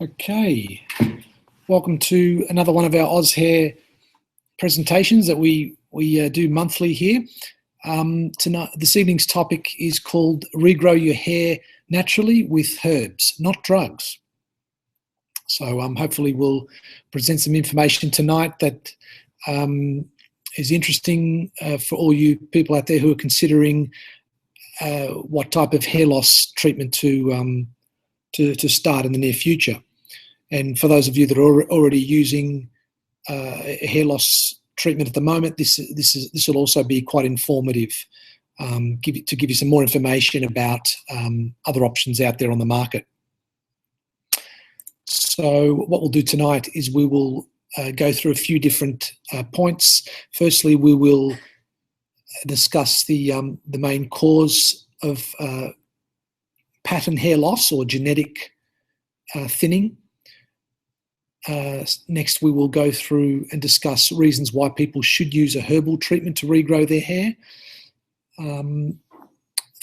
Okay, welcome to another one of our Oz Hair presentations that we do monthly here. Tonight, this evening's topic is called Regrow Your Hair Naturally with Herbs, Not Drugs. So hopefully we'll present some information tonight that is interesting for all you people out there who are considering what type of hair loss treatment to start in the near future. And for those of you that are already using hair loss treatment at the moment, this will also be quite informative, to give you some more information about other options out there on the market. So what we'll do tonight is we will go through a few different points. Firstly, we will discuss the main cause of pattern hair loss or genetic thinning. Next, we will go through and discuss reasons why people should use a herbal treatment to regrow their hair.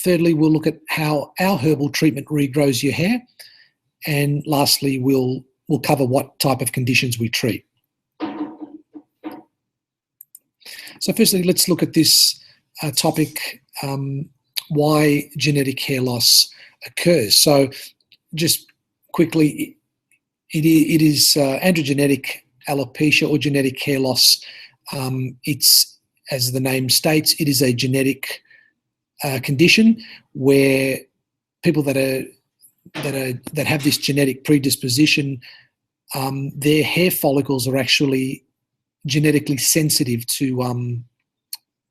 Thirdly, we'll look at how our herbal treatment regrows your hair. And lastly, we'll cover what type of conditions we treat. So firstly, let's look at this topic, why genetic hair loss occurs. So just quickly, it is androgenetic alopecia or genetic hair loss. It's, as the name states, it is a genetic condition where people that have this genetic predisposition, their hair follicles are actually genetically sensitive to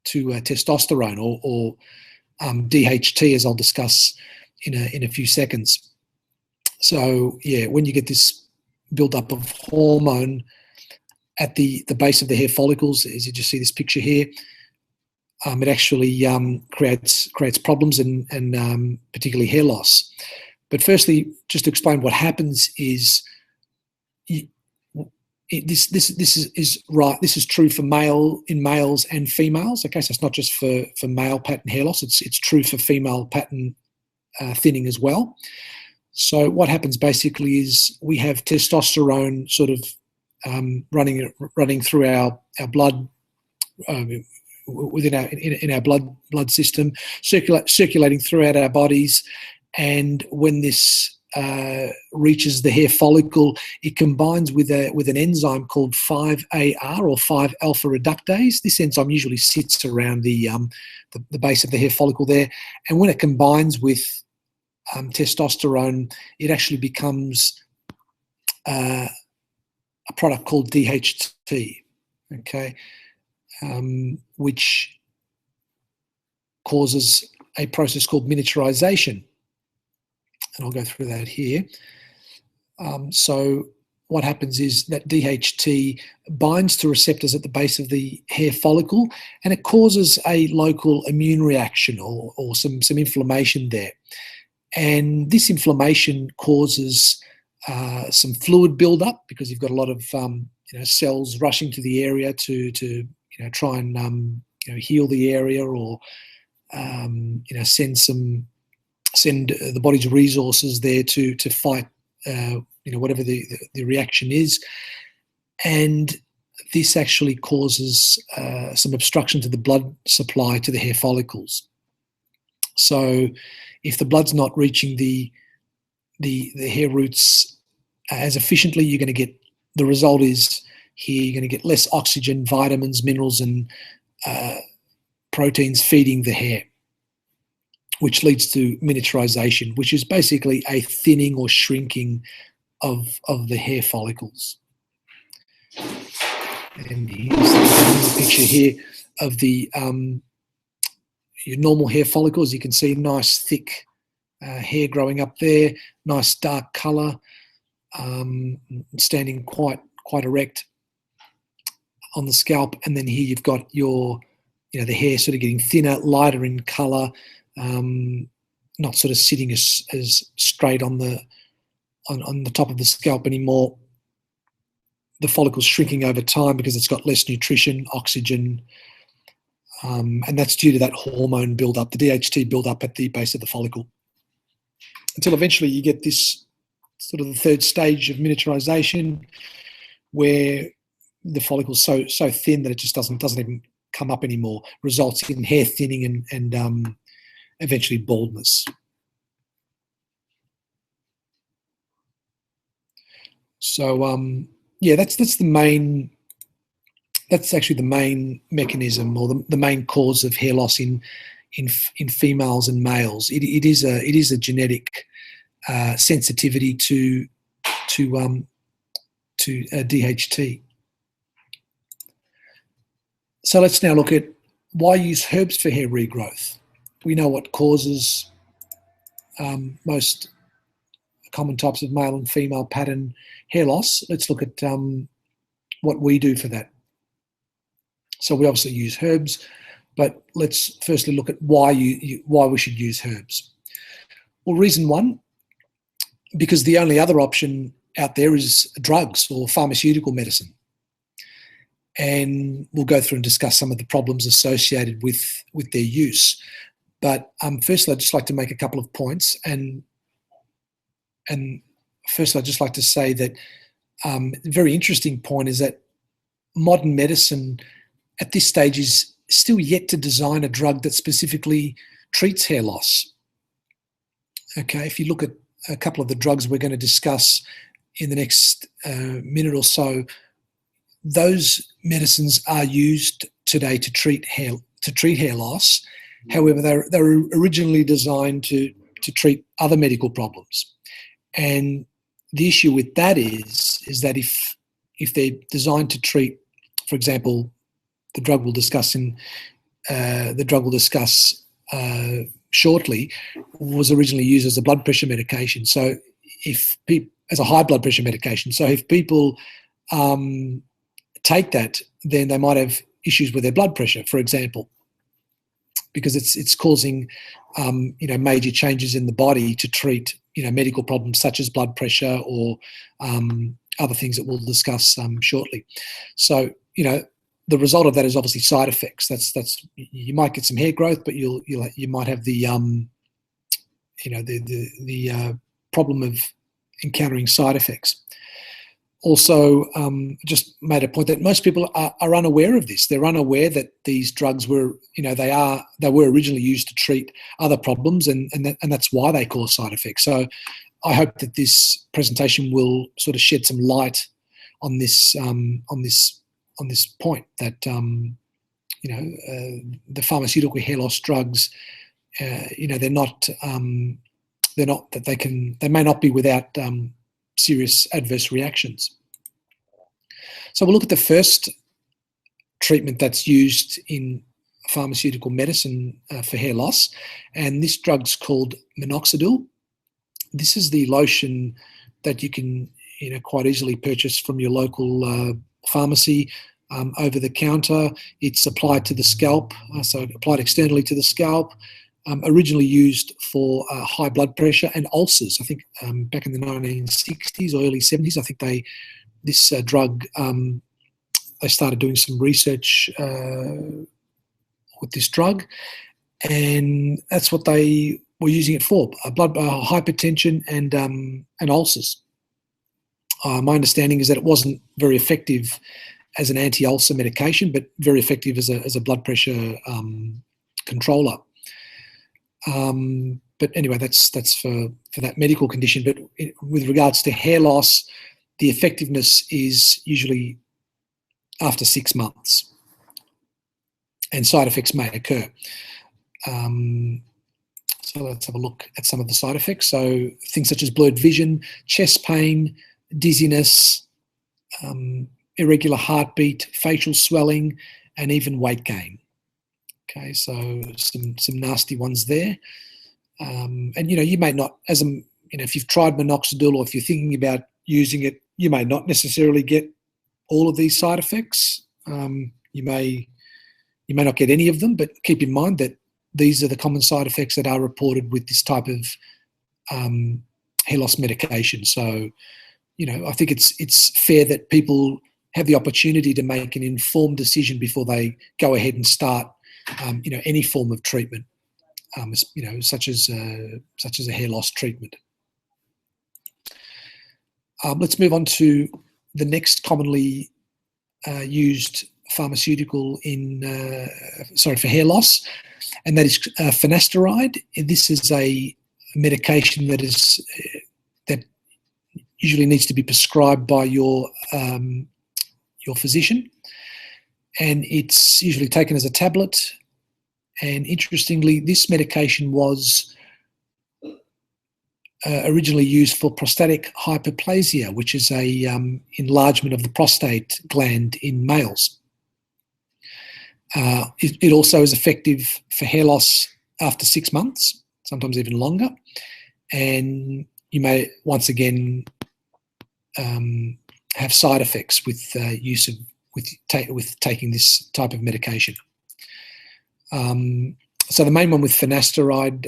testosterone or DHT, as I'll discuss in a few seconds. So yeah, when you get this build-up of hormone at the base of the hair follicles, as you just see this picture here, it actually creates problems and particularly hair loss. But firstly, just to explain what happens is this is true for males and females. Okay, so it's not just for male pattern hair loss. It's true for female pattern thinning as well. So what happens basically is we have testosterone sort of running through our blood, within our blood system, circulating throughout our bodies. And when this reaches the hair follicle, it combines with an enzyme called 5-AR or 5-alpha reductase. This enzyme usually sits around the base of the hair follicle there, and when it combines with testosterone, it actually becomes a product called DHT, okay, which causes a process called miniaturization. And I'll go through that here. So what happens is that DHT binds to receptors at the base of the hair follicle, and it causes a local immune reaction or some inflammation there. And this inflammation causes some fluid buildup because you've got a lot of cells rushing to the area to try and heal the area or send the body's resources there to fight whatever the reaction is. And this actually causes some obstruction to the blood supply to the hair follicles. So if the blood's not reaching the hair roots as efficiently, you're going to get, the result is here, you're going to get less oxygen, vitamins, minerals, and proteins feeding the hair, which leads to miniaturization, which is basically a thinning or shrinking of the hair follicles. And here's the picture here of the your normal hair follicles. You can see nice thick hair growing up there, nice dark color, standing quite erect on the scalp. And then here you've got your, the hair sort of getting thinner, lighter in color, not sort of sitting as straight on the top of the scalp anymore. The follicle's shrinking over time because it's got less nutrition, oxygen, and that's due to that hormone buildup, the DHT buildup at the base of the follicle, until eventually you get this sort of the third stage of miniaturization, where the follicle's so thin that it just doesn't even come up anymore, results in hair thinning and eventually baldness. So yeah, that's the main. That's actually the main mechanism, or the main cause of hair loss in females and males. It is a genetic sensitivity to DHT. So let's now look at why use herbs for hair regrowth. We know what causes most common types of male and female pattern hair loss. Let's look at what we do for that. So we obviously use herbs, but let's firstly look at why we should use herbs. Well, reason one, because the only other option out there is drugs or pharmaceutical medicine. And we'll go through and discuss some of the problems associated with their use. But firstly, I'd just like to make a couple of points. And first, I'd just like to say that a very interesting point is that modern medicine at this stage is still yet to design a drug that specifically treats hair loss. Okay, if you look at a couple of the drugs we're going to discuss in the next minute or so, those medicines are used today to treat hair loss. However, they're originally designed to treat other medical problems. And the issue with that is that if they're designed to treat, for example, the drug we'll discuss shortly, was originally used as a blood pressure medication. So as a high blood pressure medication. So if people take that, then they might have issues with their blood pressure, for example, because it's causing major changes in the body to treat medical problems such as blood pressure or other things that we'll discuss shortly. So the result of that is obviously side effects. That's you might get some hair growth, but you might have the problem of encountering side effects. Also, just made a point that most people are unaware of this. They're unaware that these drugs were, they were originally used to treat other problems, and that's why they cause side effects. So, I hope that this presentation will sort of shed some light on this point that the pharmaceutical hair loss drugs, they may not be without serious adverse reactions. So we'll look at the first treatment that's used in pharmaceutical medicine for hair loss, and this drug's called minoxidil. This is the lotion that you can quite easily purchase from your local pharmacy over the counter. It's applied to the scalp, so applied externally to the scalp. Originally used for high blood pressure and ulcers. I think back in the 1960s or early 70s, I think this drug, they started doing some research with this drug, and that's what they were using it for: hypertension and ulcers. My understanding is that it wasn't very effective as an anti-ulcer medication, but very effective as a blood pressure controller. But anyway, that's for that medical condition. But with regards to hair loss, the effectiveness is usually after 6 months, and side effects may occur. So let's have a look at some of the side effects. So things such as blurred vision, chest pain, dizziness, irregular heartbeat, facial swelling, and even weight gain. Okay, so some nasty ones there. And you may not, if you've tried minoxidil or if you're thinking about using it, you may not necessarily get all of these side effects. You may not get any of them, but keep in mind that these are the common side effects that are reported with this type of hair loss medication. So, I think it's fair that people have the opportunity to make an informed decision before they go ahead and start any form of treatment, such as a hair loss treatment. Let's move on to the next commonly used pharmaceutical for hair loss, and that is finasteride. This is a medication that usually needs to be prescribed by your physician, and it's usually taken as a tablet. And interestingly, this medication was originally used for prostatic hyperplasia, which is a enlargement of the prostate gland in males. It also is effective for hair loss after 6 months, sometimes even longer. And you may once again have side effects with taking this type of medication. So the main one with finasteride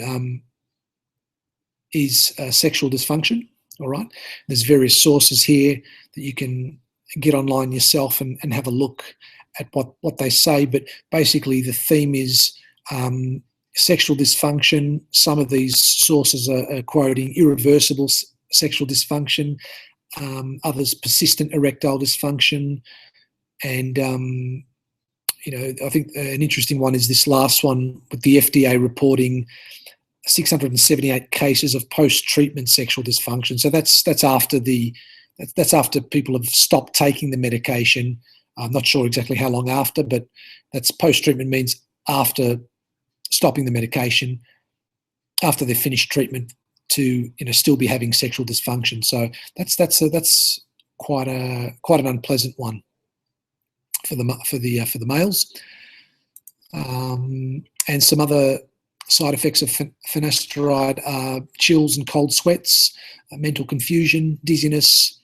is sexual dysfunction. All right, there's various sources here that you can get online yourself and have a look at what they say. But basically, the theme is sexual dysfunction. Some of these sources are quoting irreversible sexual dysfunction, others persistent erectile dysfunction, and I think an interesting one is this last one with the FDA reporting 678 cases of post-treatment sexual dysfunction. So that's after people have stopped taking the medication. I'm not sure exactly how long after, but that's post-treatment, means after stopping the medication, after they've finished treatment, to still be having sexual dysfunction. So that's quite an unpleasant one for the males. And some other side effects of finasteride are chills and cold sweats, mental confusion, dizziness,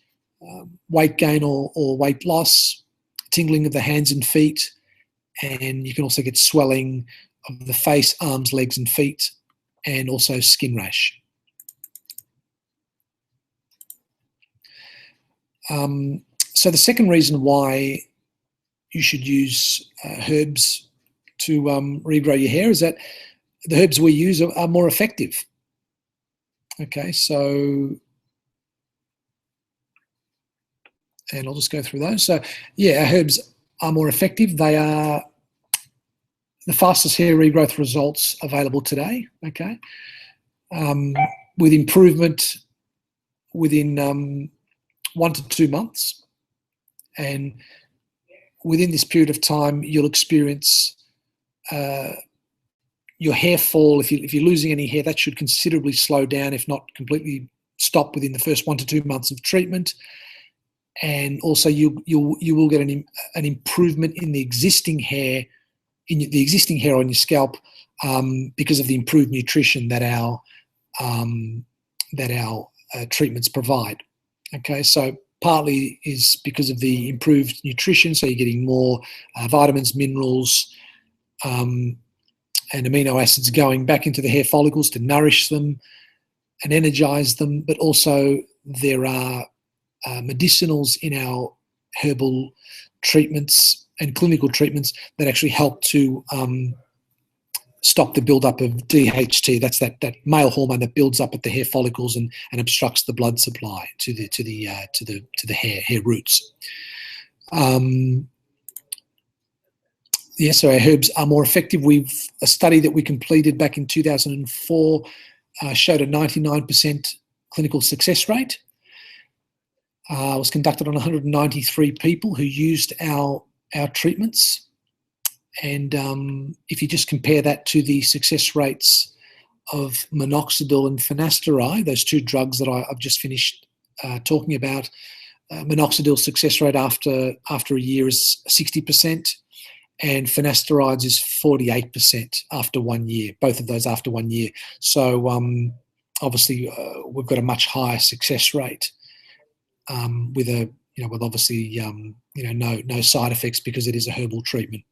weight gain or weight loss, tingling of the hands and feet, and you can also get swelling of the face, arms, legs and feet, and also skin rash. So the second reason why you should use herbs to regrow your hair is that the herbs we use are more effective. Okay, so, and I'll just go through those. So, yeah, our herbs are more effective. They are the fastest hair regrowth results available today, okay, with improvement within 1 to 2 months. And within this period of time, you'll experience your hair fall. If you're losing any hair, that should considerably slow down, if not completely stop, within the first 1 to 2 months of treatment. And also, you will get an improvement in the existing hair, on your scalp, because of the improved nutrition that our treatments provide. Okay, so partly is because of the improved nutrition, so you're getting more vitamins, minerals, and amino acids going back into the hair follicles to nourish them and energize them. But also there are medicinals in our herbal treatments and clinical treatments that actually help to stop the buildup of DHT. That's that male hormone that builds up at the hair follicles and obstructs the blood supply to the hair roots. Yeah, so our herbs are more effective. A study that we completed back in 2004 showed a 99% clinical success rate. It was conducted on 193 people who used our treatments. And if you just compare that to the success rates of minoxidil and finasteride, those two drugs that I've just finished talking about, minoxidil success rate after a year is 60%, and finasterides is 48% after 1 year. Both of those after 1 year. So obviously we've got a much higher success rate with obviously no side effects, because it is a herbal treatment.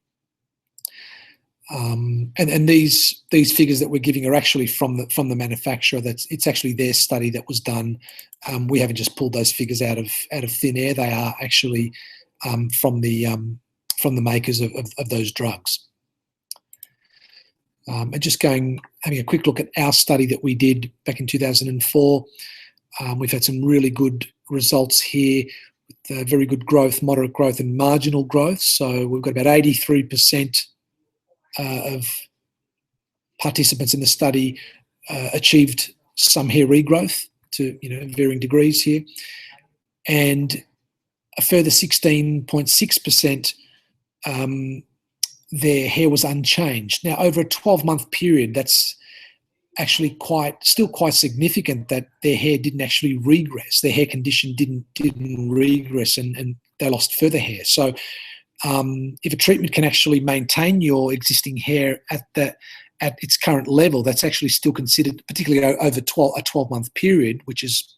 And these figures that we're giving are actually from the manufacturer. It's actually their study that was done. We haven't just pulled those figures out of thin air. They are actually from the makers of those drugs. And just having a quick look at our study that we did back in 2004. We've had some really good results here with very good growth, moderate growth, and marginal growth. So we've got about 83% of participants in the study achieved some hair regrowth to varying degrees here, and a further 16.6% their hair was unchanged. Now, over a 12-month period, that's actually still quite significant that their hair didn't actually regress. Their hair condition didn't regress, and they lost further hair. So if a treatment can actually maintain your existing hair at its current level, that's actually still considered, particularly over a 12-month period, which is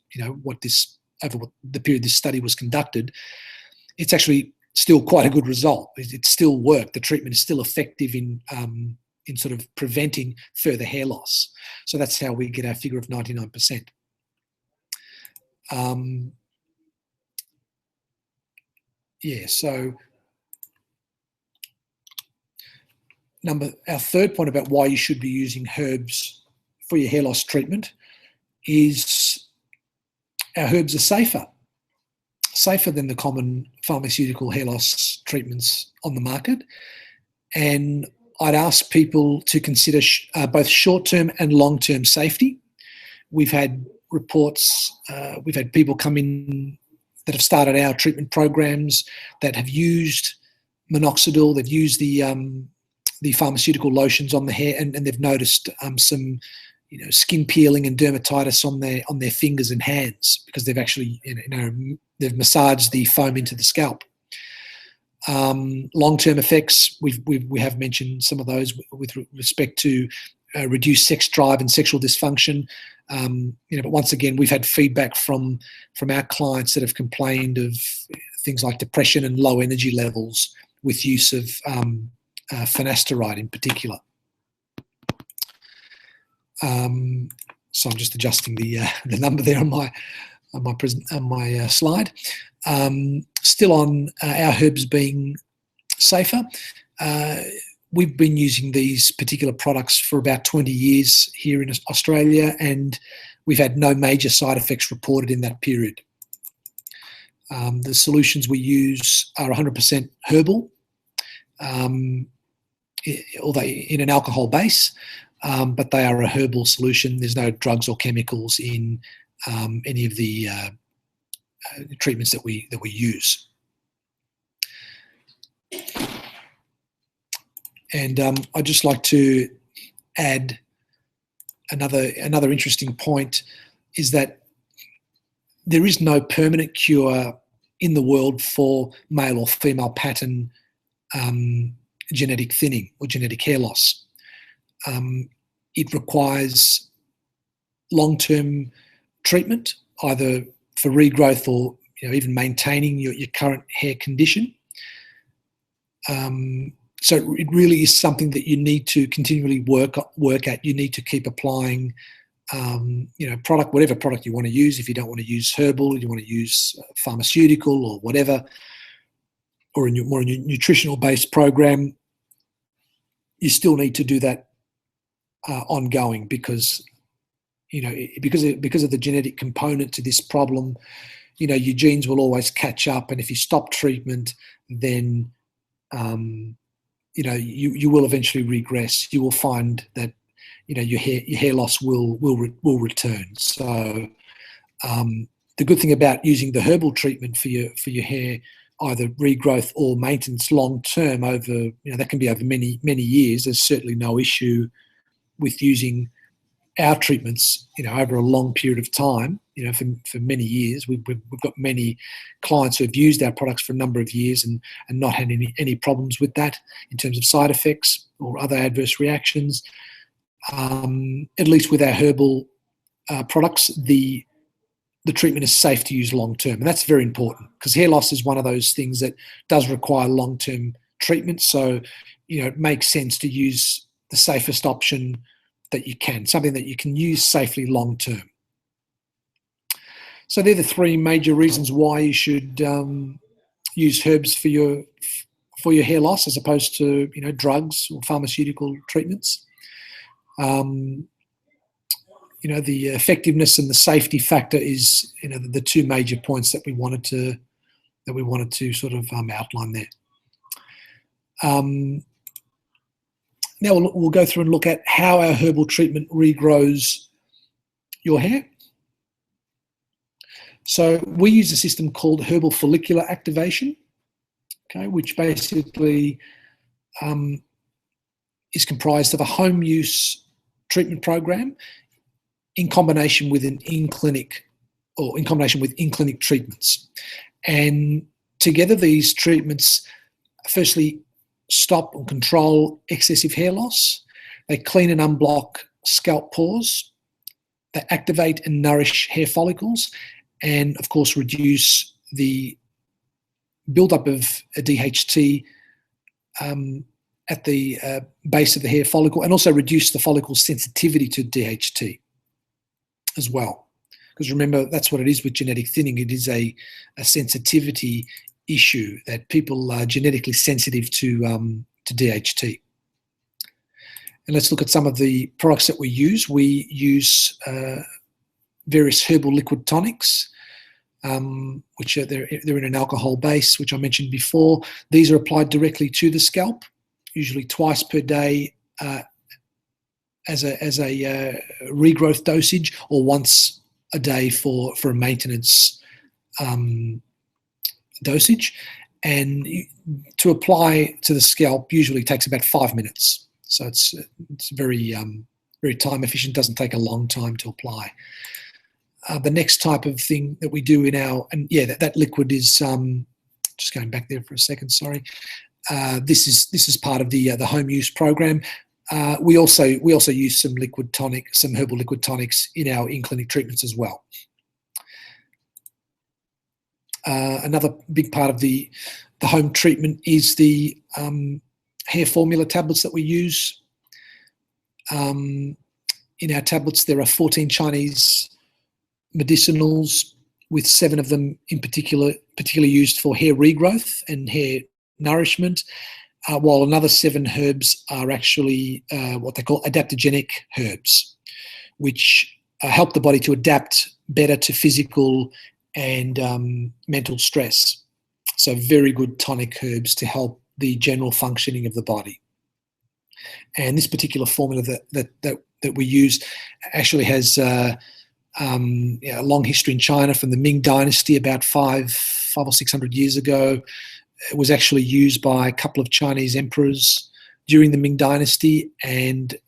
over the period this study was conducted, it's actually still quite a good result. It still worked. The treatment is still effective in sort of preventing further hair loss. So that's how we get our figure of 99%. So our third point about why you should be using herbs for your hair loss treatment is our herbs are safer than the common pharmaceutical hair loss treatments on the market. And I'd ask people to consider both short-term and long-term safety. We've had reports, we've had people come in that have started our treatment programs that have used minoxidil, they've used the pharmaceutical lotions on the hair, and they've noticed some skin peeling and dermatitis on their fingers and hands because they've actually they've massaged the foam into the scalp. Long-term effects, we have mentioned some of those with respect to reduced sex drive and sexual dysfunction. But once again, we've had feedback from our clients that have complained of things like depression and low energy levels with use of finasteride in particular. So I'm just adjusting the number there on my slide. Still on our herbs being safer. We've been using these particular products for about 20 years here in Australia, and we've had no major side effects reported in that period. The solutions we use are 100% herbal, although in an alcohol base, but they are a herbal solution. There's no drugs or chemicals in any of the treatments that we use. And I'd just like to add another interesting point is that there is no permanent cure in the world for male or female pattern genetic thinning or genetic hair loss. It requires long-term treatment, either for regrowth or even maintaining your current hair condition. So it really is something that you need to continually work at. You need to keep applying, whatever product you want to use. If you don't want to use herbal, you want to use pharmaceutical or whatever, or a more nutritional-based program, you still need to do that ongoing because of the genetic component to this problem. Your genes will always catch up, and if you stop treatment, then you will eventually regress. You will find that your hair loss will return. So the good thing about using the herbal treatment for your hair, either regrowth or maintenance long term over that can be over many years. There's certainly no issue with using our treatments over a long period of time. For many years, we've got many clients who have used our products for a number of years and not had any problems with that in terms of side effects or other adverse reactions. At least with our herbal products, the treatment is safe to use long term, and that's very important because hair loss is one of those things that does require long term treatment. So it makes sense to use the safest option that you can, something that you can use safely long term. So they're the three major reasons why you should use herbs for your hair loss as opposed to drugs or pharmaceutical treatments. the effectiveness and the safety factor is, the two major points that we wanted to sort of outline there. Now we'll go through and look at how our herbal treatment regrows your hair. So we use a system called herbal follicular activation, okay, which basically is comprised of a home use treatment program in combination with in-clinic treatments. And together these treatments firstly stop and control excessive hair loss. They clean and unblock scalp pores. They activate and nourish hair follicles, and of course reduce the buildup of a DHT at the base of the hair follicle, and also reduce the follicle's sensitivity to DHT as well. Because remember, that's what it is with genetic thinning. It is a sensitivity issue, that people are genetically sensitive to DHT. And let's look at some of the products that we use. We use various herbal liquid tonics, which they're in an alcohol base, which I mentioned before. These are applied directly to the scalp, usually twice per day as a regrowth dosage, or once a day for a maintenance dosage. And to apply to the scalp usually takes about 5 minutes. So it's very very time efficient, doesn't take a long time to apply. The next type of thing that we do that liquid is, just going back there for a second, sorry. This is part of the home use program. We also use some herbal liquid tonics in our in-clinic treatments as well. Another big part of the home treatment is the hair formula tablets that we use. In our tablets, there are 14 Chinese medicinals, with 7 of them in particularly used for hair regrowth and hair nourishment, while another 7 herbs are actually what they call adaptogenic herbs, which help the body to adapt better to physical and mental stress. So very good tonic herbs to help the general functioning of the body. And this particular formula that we use actually has a long history in China, from the Ming Dynasty about 500 or 600 years ago. It was actually used by a couple of Chinese emperors during the Ming Dynasty, and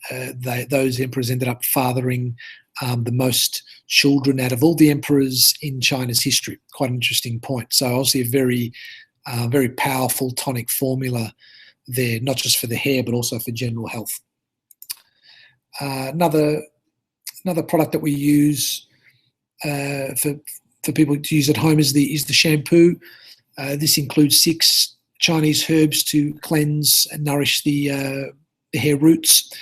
those emperors ended up fathering the most children out of all the emperors in China's history. Quite an interesting point. So obviously a very powerful tonic formula there, not just for the hair but also for general health. Another product that we use for people to use at home is the shampoo. This includes 6 Chinese herbs to cleanse and nourish the hair roots,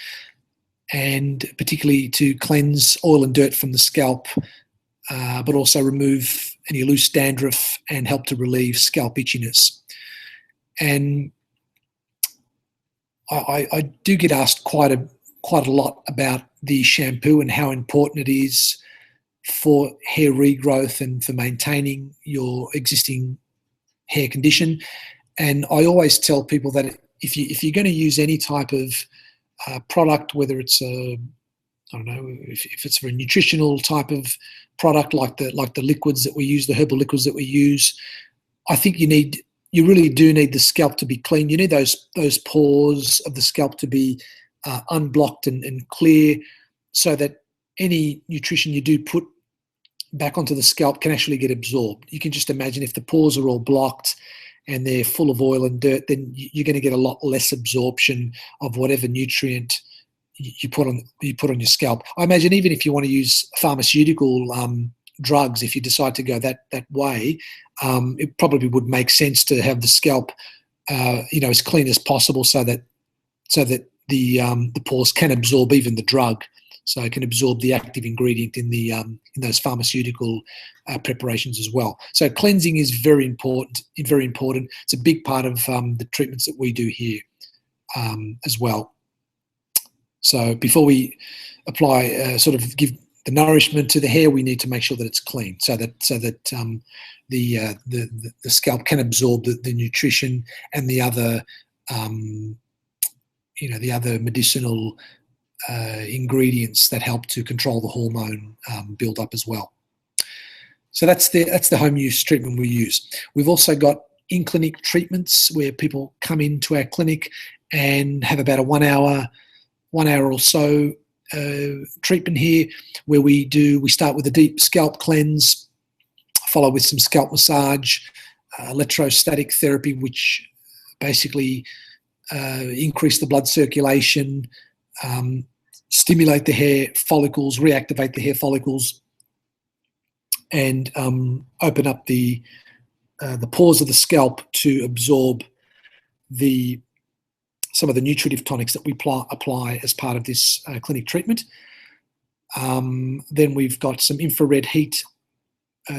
and particularly to cleanse oil and dirt from the scalp, but also remove any loose dandruff and help to relieve scalp itchiness. And I do get asked quite a lot about the shampoo and how important it is for hair regrowth and for maintaining your existing hair condition. And I always tell people that if you're going to use any type of product, whether it's if it's for a nutritional type of product like the liquids that we use, the herbal liquids that we use, I think you really do need the scalp to be clean. You need those pores of the scalp to be unblocked and clear, so that any nutrition you do put back onto the scalp can actually get absorbed. You can just imagine if the pores are all blocked and they're full of oil and dirt, then you're going to get a lot less absorption of whatever nutrient you put on your scalp. I imagine even if you want to use pharmaceutical drugs, if you decide to go that way, it probably would make sense to have the scalp as clean as possible, so that the pores can absorb even the drug, so it can absorb the active ingredient in those pharmaceutical preparations as well. So cleansing is very important. It's a big part of the treatments that we do here as well. So before we apply, the nourishment to the hair, we need to make sure that it's clean, so that the scalp can absorb the nutrition and the other the other medicinal ingredients that help to control the hormone build up as well. So that's the home use treatment we use. We've also got in-clinic treatments where people come into our clinic and have about a 1 hour or so treatment here, where we start with a deep scalp cleanse, follow with some scalp massage, electrostatic therapy, which basically increase the blood circulation, stimulate the hair follicles, reactivate the hair follicles, and open up the pores of the scalp to absorb some of the nutritive tonics that we apply as part of this clinic treatment. Then we've got some infrared heat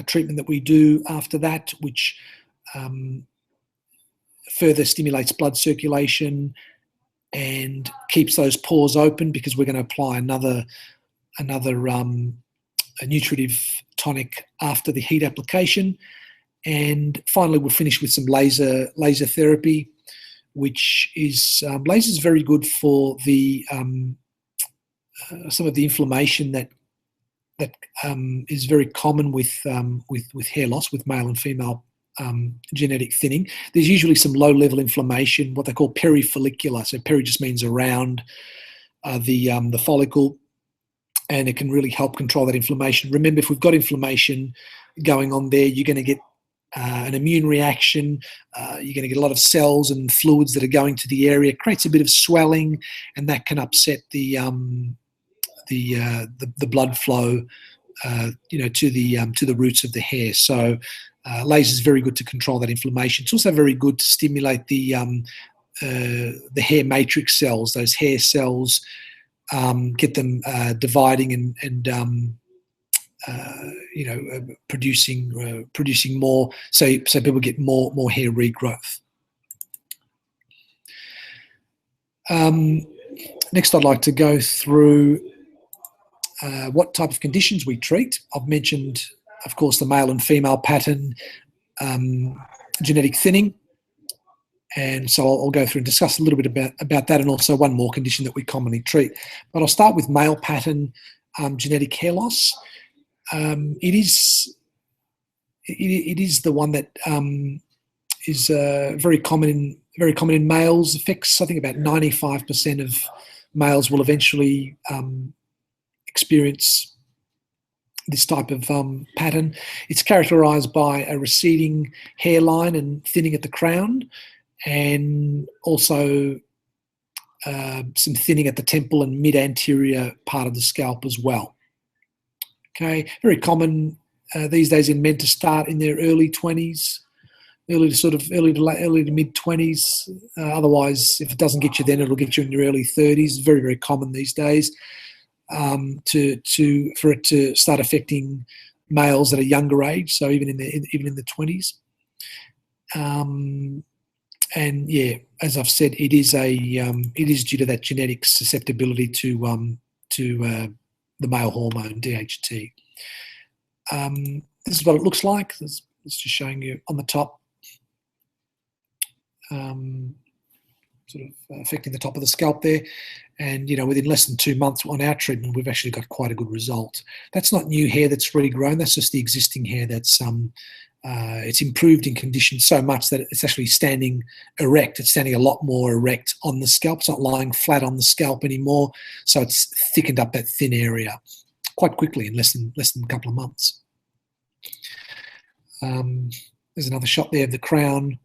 treatment that we do after that, which further stimulates blood circulation and keeps those pores open, because we're going to apply another nutritive tonic after the heat application. And finally, we'll finish with some laser therapy, which is laser is very good for the some of the inflammation that is very common with hair loss, with male and female genetic thinning. There's usually some low-level inflammation, what they call perifollicular. So peri just means around the follicle, and it can really help control that inflammation. Remember, if we've got inflammation going on there, you're going to get an immune reaction. You're going to get a lot of cells and fluids that are going to the area. It creates a bit of swelling, and that can upset the blood flow, to the roots of the hair. So laser is very good to control that inflammation. It's also very good to stimulate the hair matrix cells, those hair cells, get them dividing and producing more, so people get more hair regrowth. Next, I'd like to go through what type of conditions we treat. I've mentioned, of course, the male and female pattern genetic thinning, and so I'll go through and discuss a little bit about that, and also one more condition that we commonly treat. But I'll start with male pattern genetic hair loss. It is the one that is very common in males. Affects, I think, about 95% of males will eventually experience this type of pattern. It's characterized by a receding hairline and thinning at the crown, and also some thinning at the temple and mid-anterior part of the scalp as well. Okay, very common these days in men to start in their early 20s, early to mid 20s. Otherwise, if it doesn't get you then, it'll get you in your early 30s. Very, very common these days for it to start affecting males at a younger age. So even in the 20s. And yeah, as I've said, it is due to that genetic susceptibility to the male hormone DHT. This is what it looks like. It's just showing you on the top, sort of affecting the top of the scalp there. And within less than 2 months on our treatment, we've actually got quite a good result. That's not new hair that's regrown. That's just the existing hair that's it's improved in condition so much that it's actually standing erect. It's standing a lot more erect on the scalp. It's not lying flat on the scalp anymore. So it's thickened up that thin area quite quickly in less than a couple of months. There's another shot there of the crown,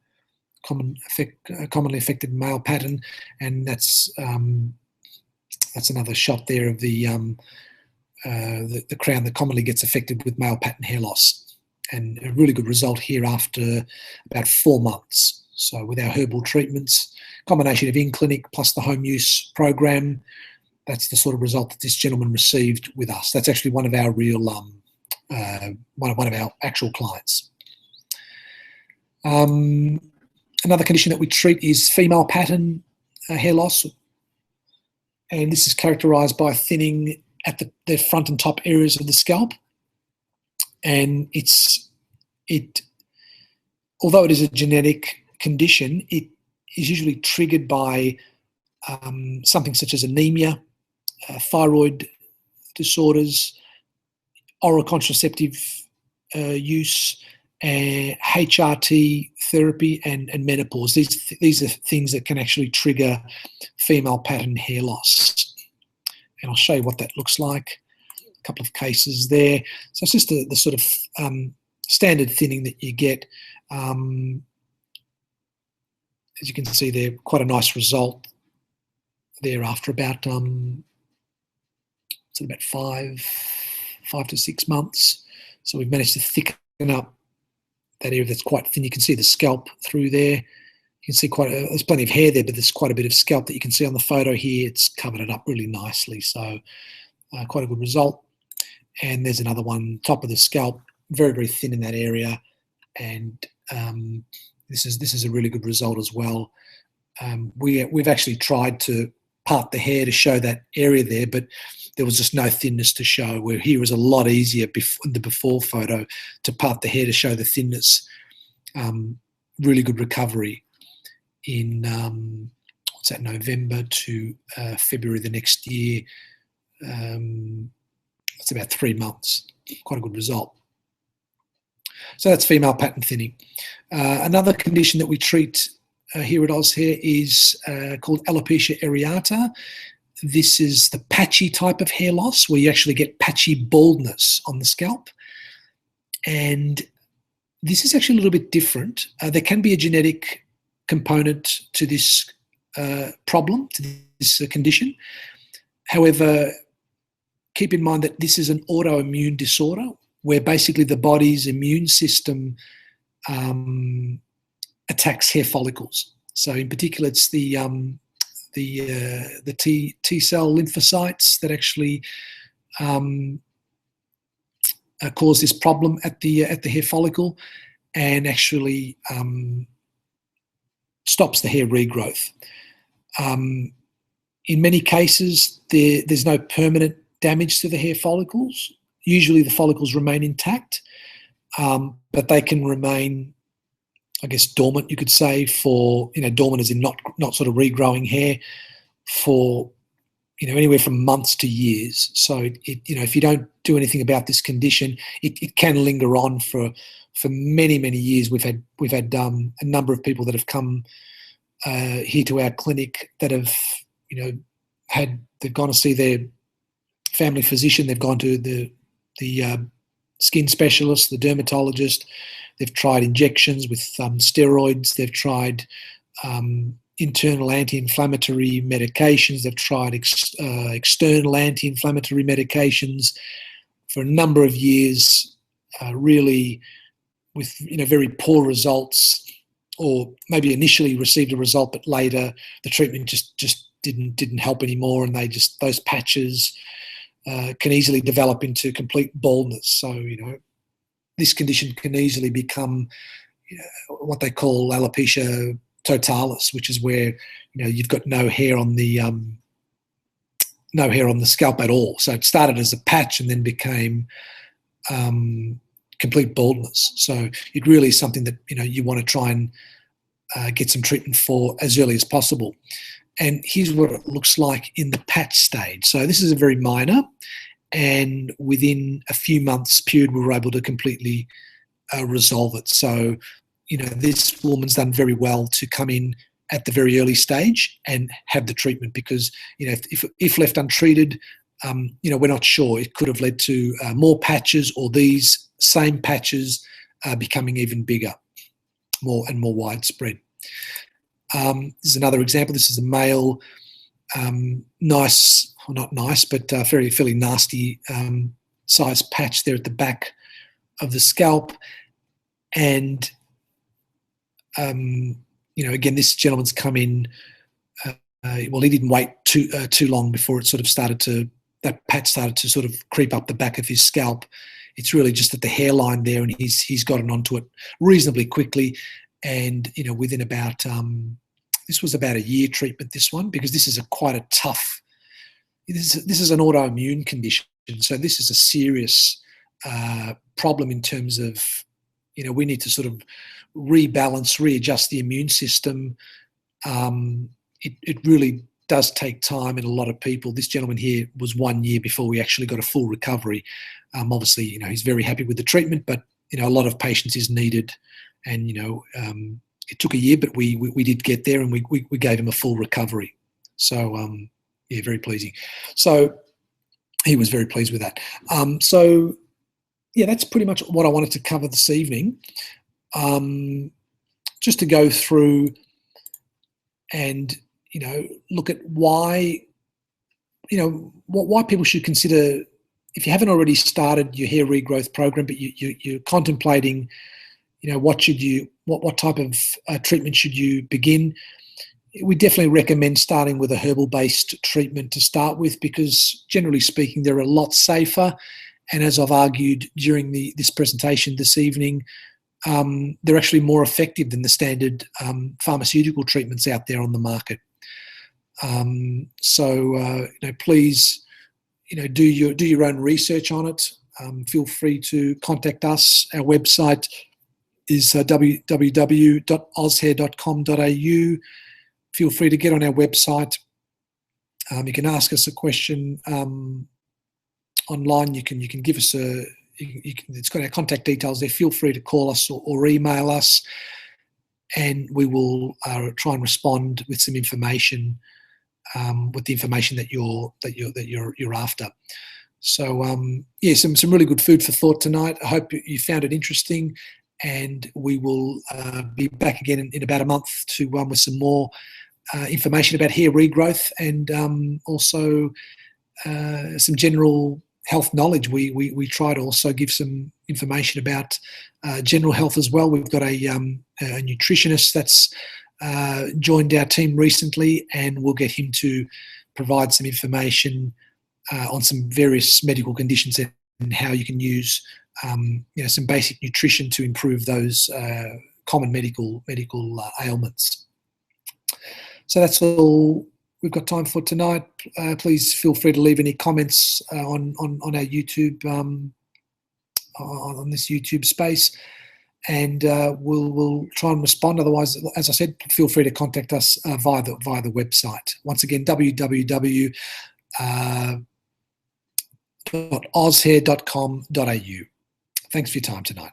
commonly affected male pattern, and that's another shot there of the crown that commonly gets affected with male pattern hair loss. And a really good result here after about 4 months. So with our herbal treatments, combination of in-clinic plus the home use program, that's the sort of result that this gentleman received with us. That's actually one of our real, one of our actual clients. Another condition that we treat is female pattern hair loss. And this is characterized by thinning at the front and top areas of the scalp, and although it is a genetic condition, it is usually triggered by something such as anemia, thyroid disorders, oral contraceptive use, HRT therapy, and menopause. These are things that can actually trigger female pattern hair loss. And I'll show you what that looks like. A couple of cases there. So it's just the sort of standard thinning that you get. As you can see there, quite a nice result there after about about 5 to 6 months. So we've managed to thicken up that area that's quite thin. You can see the scalp through there. You can see there's plenty of hair there, but there's quite a bit of scalp that you can see on the photo here. It's covered it up really nicely. So quite a good result. And there's another one, top of the scalp, very, very thin in that area. And this is a really good result as well. We've actually tried to part the hair to show that area there, but there was just no thinness to show, where here was a lot easier in the before photo to part the hair to show the thinness. Really good recovery in, November to February the next year. It's about 3 months, quite a good result. So that's female pattern thinning. Another condition that we treat here at Oz Hair is called alopecia areata. This is the patchy type of hair loss where you actually get patchy baldness on the scalp. And this is actually a little bit different. There can be a genetic component to this problem, to this condition. However, keep in mind that this is an autoimmune disorder where basically the body's immune system attacks hair follicles. So in particular, it's the T cell lymphocytes that actually cause this problem at the hair follicle, and actually stops the hair regrowth. In many cases, there's no permanent damage to the hair follicles. Usually the follicles remain intact, but they can remain, I guess, dormant, you could say, for, dormant as in not sort of regrowing hair for, anywhere from months to years. So if you don't do anything about this condition, it can linger on for many, many years. We've had a number of people that have come here to our clinic that have, they've gone to see their family physician, they've gone to the skin specialist, the dermatologist. They've tried injections with steroids. They've tried internal anti-inflammatory medications. They've tried external anti-inflammatory medications for a number of years, really with very poor results, or maybe initially received a result, but later the treatment just didn't help anymore, and those patches can easily develop into complete baldness. So this condition can easily become what they call alopecia totalis, which is where you've got no hair on the scalp at all. So it started as a patch and then became complete baldness. So it really is something that you want to try and get some treatment for as early as possible. And here's what it looks like in the patch stage. So this is a very minor, and within a few months period, we were able to completely resolve it. So, this woman's done very well to come in at the very early stage and have the treatment, because, if left untreated, we're not sure. It could have led to more patches, or these same patches becoming even bigger, more widespread. This is another example. This is a male, nice, well, not nice, but fairly nasty size patch there at the back of the scalp. And, again, this gentleman's come in, well, he didn't wait too long before it sort of that patch started to sort of creep up the back of his scalp. It's really just at the hairline there, and he's gotten onto it reasonably quickly. And, within about, this was about a year treatment, this one, because this is quite a tough this is an autoimmune condition, so this is a serious problem in terms of, we need to sort of rebalance, readjust the immune system. It really does take time in a lot of people. This gentleman here was 1 year before we actually got a full recovery. Obviously, he's very happy with the treatment, but a lot of patience is needed, and it took a year, but we did get there, and we gave him a full recovery. So yeah, very pleasing. So he was very pleased with that. So yeah, that's pretty much what I wanted to cover this evening. Just to go through and look at why why people should consider, if you haven't already started your hair regrowth program, but you're contemplating, what type of treatment should you begin. We definitely recommend starting with a herbal-based treatment to start with, because generally speaking, they're a lot safer. And as I've argued during this presentation this evening, they're actually more effective than the standard pharmaceutical treatments out there on the market. So please, do your own research on it. Feel free to contact us. Our website is www.ozhair.com.au. Feel free to get on our website. You can ask us a question online. You can give us it's got our contact details there. Feel free to call us or email us, and we will try and respond with some information, with the information that you're after. So yeah, some really good food for thought tonight. I hope you found it interesting, and we will be back again in about a month to with some more information about hair regrowth, and also some general health knowledge. We try to also give some information about general health as well. We've got a nutritionist that's joined our team recently, and we'll get him to provide some information on some various medical conditions and how you can use some basic nutrition to improve those common medical ailments. So that's all we've got time for tonight. Please feel free to leave any comments on our YouTube, on this YouTube space, and we'll try and respond. Otherwise, as I said, feel free to contact us via the website. Once again, www.ozhair.com.au. Thanks for your time tonight.